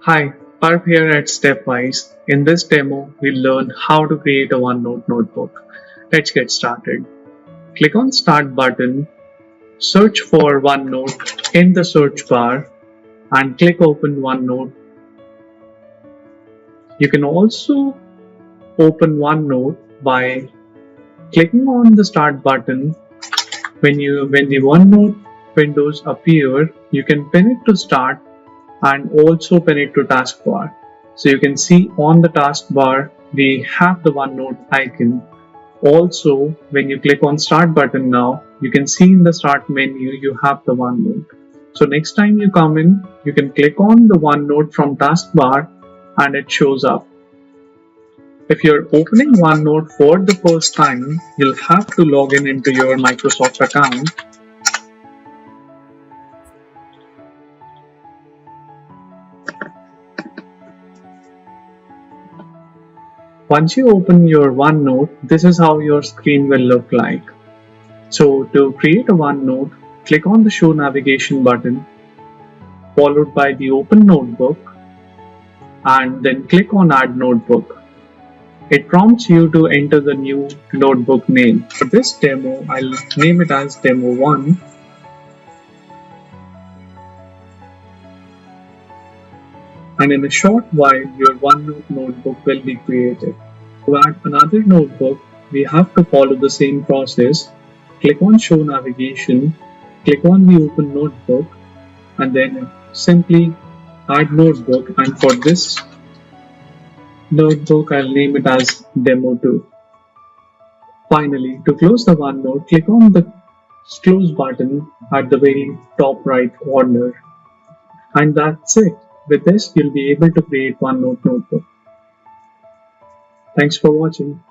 Hi, Parv here at Stepwise. In this demo, we'll learn how to create a OneNote notebook. Let's get started. Click on Start button, search for OneNote in the search bar, and click Open OneNote. You can also open OneNote by clicking on the Start button. When the OneNote windows appear, you can pin it to Start and also pin it to taskbar. So you can see on the taskbar we have the OneNote icon. Also, when you click on Start button now, you can see in the Start menu you have the OneNote. So next time you come in, you can click on the OneNote from taskbar and it shows up. If you're opening OneNote for the first time, you'll have to log in into your Microsoft account. Once you open your OneNote, this is how your screen will look like. So to create a OneNote, click on the Show Navigation button, followed by the Open Notebook, and then click on Add Notebook. It prompts you to enter the new notebook name. For this demo, I'll name it as Demo 1. And in a short while, your OneNote notebook will be created. To add another notebook, we have to follow the same process. Click on Show Navigation, click on the Open Notebook, and then simply add notebook. And for this notebook, I'll name it as Demo 2. Finally, to close the OneNote, click on the Close button at the very top right corner. And that's it. With this, you'll be able to create OneNote notebook. Thanks for watching.